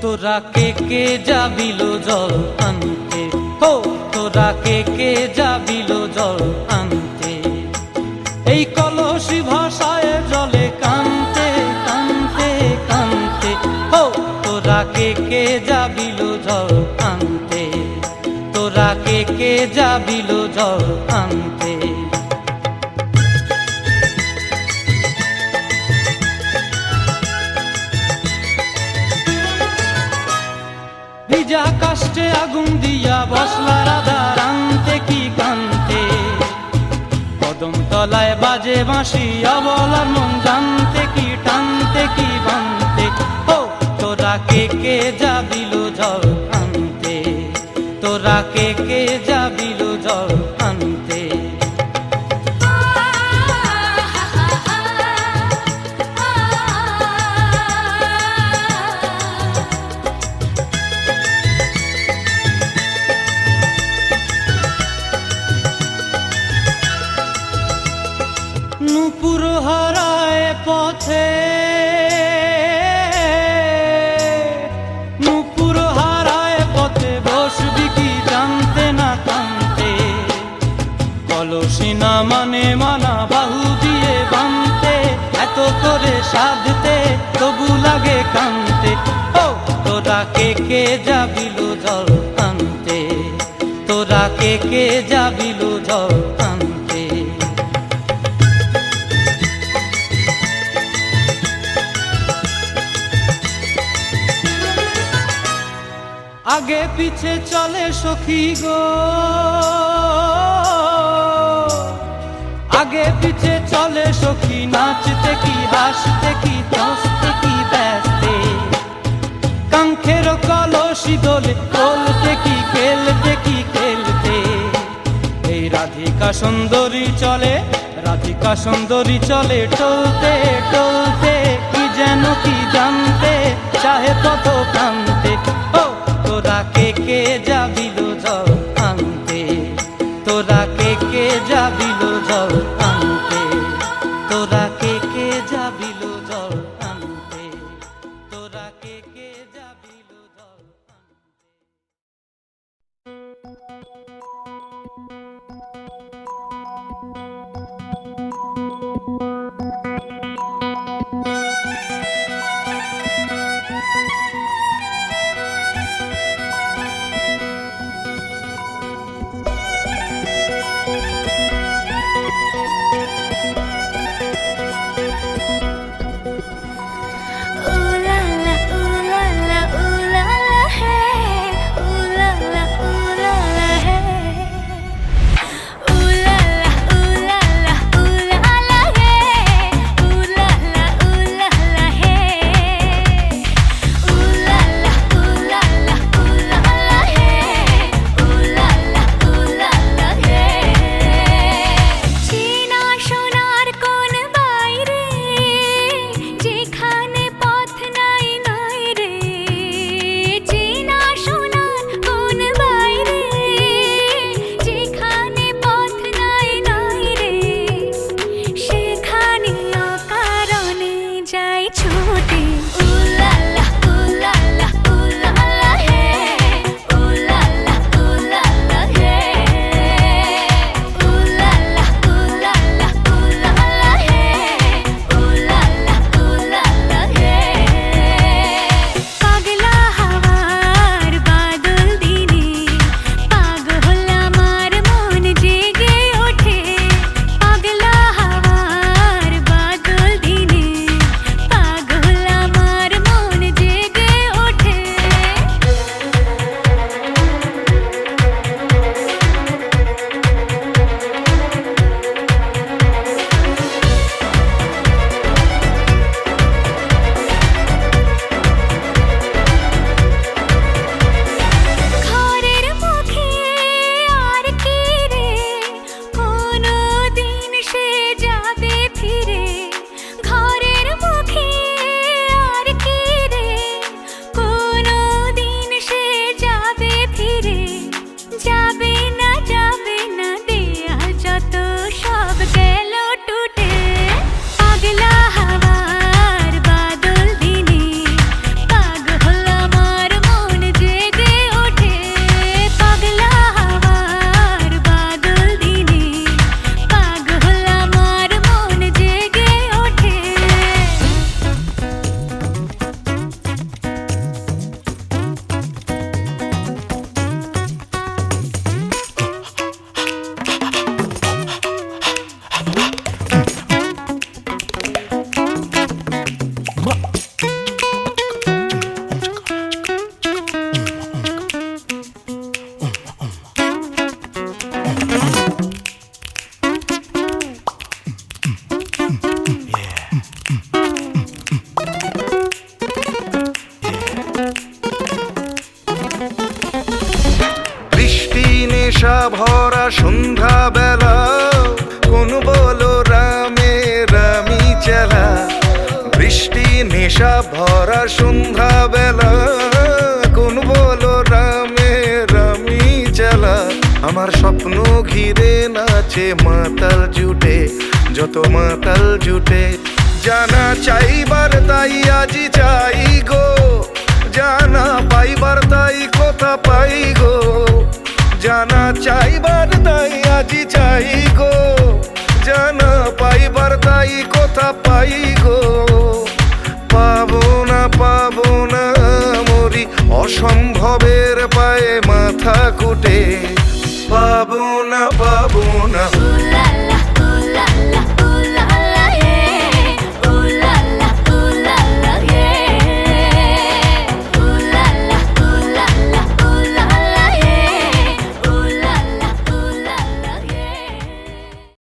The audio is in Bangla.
তোরা কে যাবিল জল আনতে, হো তোরা কে যাবিল জল আনতে, এই কলসি ভাষায় জলে কানতে কানতে কানতে, হো তোরা কে যাবিল জল আনতে, তোরা কে যাবিল জল আনতে। ভিজা কাষ্টে আগুন দিয়া বসলা রাধার আনতে কি কানতে, কদম তলায় বাজে বাঁশি অবলার মন জানতে কি টানতে কি বানতে, ও তোরা কে যাবিল জল আনতে, তোরা কে যাবিল জল আনতে। নূপুর হারায় পথে, নূপুর হারায় পথে বসবি কি জানতে না কানতে, কলসি না মানে মানা বাহু দিয়ে বানতে, এত করে সাধতে তবু লাগে কানতে, ও তোরা কে যাবিল জল আনতে, তোরা কে যাবিল জল আনতে। আগে পিছে চলে সখী গো, আগে পিছে চলে সখী, নাচতে কি হাসতে কি হাসতে কি ব্যস্তে, কাঙ্ক্ষের কলসি দোলে বলতে কি খেলতে কি খেলতে, এই রাধিকা সুন্দরী চলে, রাধিকা সুন্দরী চলে টলতে টলতে, কি যেন কি জানতে চাহে কত কানতে, ও তোরা কে যাবিল জল আনতে, তোরা কে যাবিল জল আনতে, তোরা কে যাবিল জল আনতে, তোরা কে যাবিল জল আনতে। ভরা সন্ধ্যা বেলা, কোন বলো রামে রামি চেলা। বৃষ্টি নেশা ভরা সন্ধ্যা বেলা, কোন বলো রামে রামি চেলা। আমার স্বপ্ন ঘিরে নাচে মাতাল জুটে, যত মাতাল জুটে। জানা চাইবার তাই আজি চাই গো, জানা পাইবার তাই কথা পাই গো। জানা চাইবার তাই আজি চাই গো, জানা পাইবার তাই কথা পাই গো। পাবো না মরি অসম্ভবের পায়ে মাথা কুটে। পাবো না